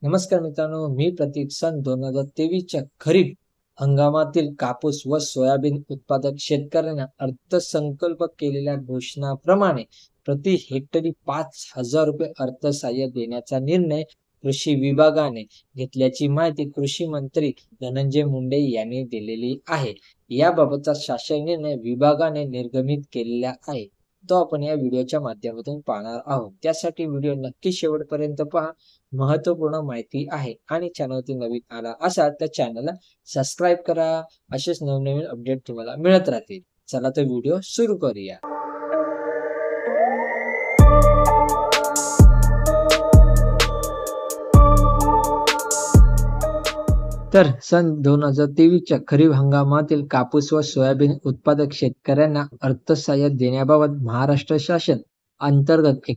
नमस्कार मित्रांनो, मी प्रतीक. सन 2023च्या खरीप हंगामातील कापूस व सोयाबीन उत्पादक शेतकऱ्यांना अर्थसंकल्प केलेल्या घोषणाप्रमाणे प्रति हेक्टरी 5,000 रुपये अर्थसहाय्य देण्याचा निर्णय कृषी विभागाने घेतल्याची माहिती कृषी मंत्री धनंजय मुंडे यांनी दिलेली आहे. याबाबतचा शासन निर्णय विभागाने निर्गमित केलेला आहे, तो आपण या व्हिडिओच्या माध्यमातून पाहणार आहोत. त्यासाठी व्हिडिओ नक्की शेवटपर्यंत पहा. महत्वपूर्ण माहिती आहे आणि चॅनलवरती नवीन आला असाल तर चॅनलला सबस्क्राईब करा. असेच नवनवीन अपडेट तुम्हाला मिळत राहतील. चला तर व्हिडिओ सुरू करूया. तर सन 2023च्या खरीप हंगामातील कापूस व सोयाबीन उत्पादक शेतकऱ्यांना अर्थसहाय्य देण्याबाबत महाराष्ट्र शासन अंतर्गत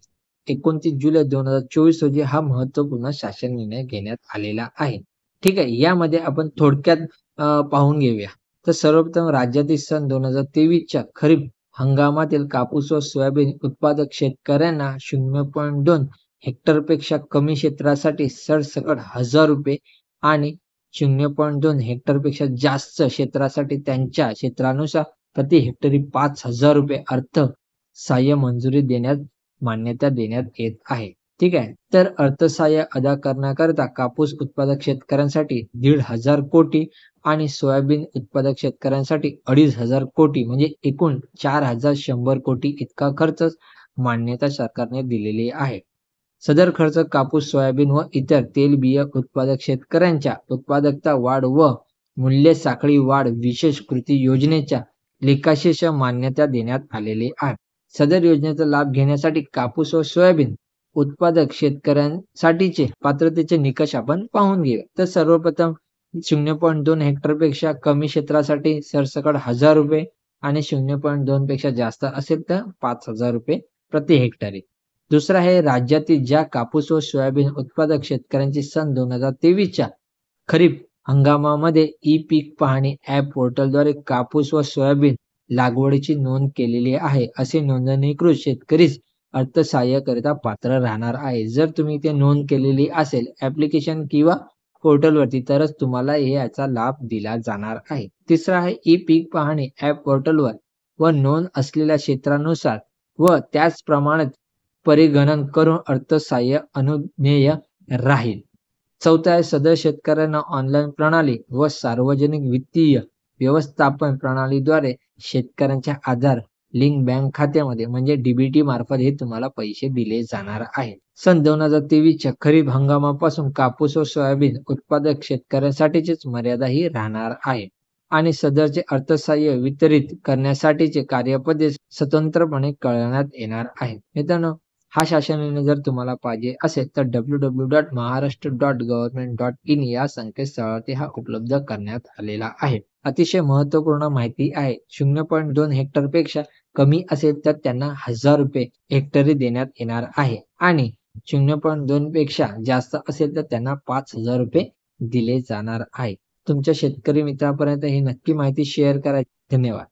29 जुलै 2024 रोजी हा महत्वपूर्ण शासन निर्णय घेण्यात आलेला आहे. ठीक आहे, यामध्ये आपण थोडक्यात पाहून घेऊया. तर सर्वप्रथम राज्यातील सन 2023च्या खरीप हंगामातील कापूस व सोयाबीन उत्पादक शेतकऱ्यांना 0.2 हेक्टरपेक्षा कमी क्षेत्रासाठी सरसकट 1,000 रुपये आणि 0.2 हेक्टरपेक्षा जास्त क्षेत्रासाठी त्यांच्या क्षेत्रानुसार प्रति हेक्टरी 5,000 रुपये अर्थसहाय्य मंजुरी देण्यास मान्यता देण्यात येत आहे. ठीक आहे, तर अर्थसहाय्य अदा करण्याकरता कापूस उत्पादक शेतकऱ्यांसाठी 1,500 कोटी आणि सोयाबीन उत्पादक शेतकऱ्यांसाठी 2,500 कोटी म्हणजे एकूण 4,100 कोटी इतका खर्च मान्यता सरकारने दिलेली आहे. सदर खर्च कापूस, सोयाबीन व इतर तेलबिया उत्पादक शेतकऱ्यांच्या उत्पादकता वाढ व मूल्य साखळी वाढ विशेष कृती योजनेच्या निकषास मान्यता देण्यात आलेली आहे. सदर योजनेचा लाभ घेण्यासाठी कापूस व सोयाबीन उत्पादक शेतकऱ्यांसाठीचे पात्रतेचे निकष आपण पाहून घेऊया. तर सर्वप्रथम 0.2 हेक्टरपेक्षा कमी क्षेत्रासाठी सरसकट 1,000 रुपये आणि 0.2 पेक्षा जास्त असेल तर 5,000 रुपये प्रति हेक्टरी. दुसरा आहे राज्यातील ज्या कापूस व सोयाबीन उत्पादक शेतकऱ्यांची सन 2023च्या खरीप हंगामामध्ये ई पीक पाहणी ऍप पोर्टलद्वारे कापूस व सोयाबीन लागवडीची नोंद केलेली आहे असे नोंदणीकृत शेतकरीच अर्थसहाय्याकरिता पात्र राहणार आहे. जर तुम्ही ते नोंद केलेली असेल ऍप्लिकेशन किंवा पोर्टलवरती तरच तुम्हाला याचा लाभ दिला जाणार आहे. तिसरा आहे ई पीक पाहणी ऍप पोर्टलवर व नोंद असलेल्या क्षेत्रानुसार व त्याचप्रमाणे परिगणन करून अर्थसहाय्य अनुज्ञेय राहील. चौथा आहे सदर शेतकऱ्यांना ऑनलाईन प्रणाली व सार्वजनिक वित्तीय व्यवस्थापन प्रणालीद्वारे शेतकऱ्यांच्या आधार लिंक बँक खात्यामध्ये म्हणजे डीबीटी मार्फत हे तुम्हाला पैसे दिले जाणार आहेत. सन 2023च्या खरीप हंगामापासून कापूस व सोयाबीन उत्पादक शेतकऱ्यांसाठीचीच मर्यादा ही राहणार आहे आणि सदरचे अर्थसहाय्य वितरित करण्यासाठीचे कार्यपद्धती स्वतंत्रपणे कळवण्यात येणार आहे. मित्रांनो, हा शासन निर्णय जर तुम्हाला पाहिजे असेल तर www.maharashtra.government.in या संकेतस्थळावरती हा उपलब्ध करण्यात आलेला आहे. अतिशय महत्वपूर्ण माहिती आहे. 0.2 हेक्टरपेक्षा कमी असेल तर त्यांना 1,000 रुपये हेक्टरी देण्यात येणार आहे आणि 0.2 पेक्षा जास्त असेल तर त्यांना 5,000 रुपये दिले जाणार आहे. तुमच्या शेतकरी मित्रांपर्यंत ही नक्की माहिती शेअर करा. धन्यवाद.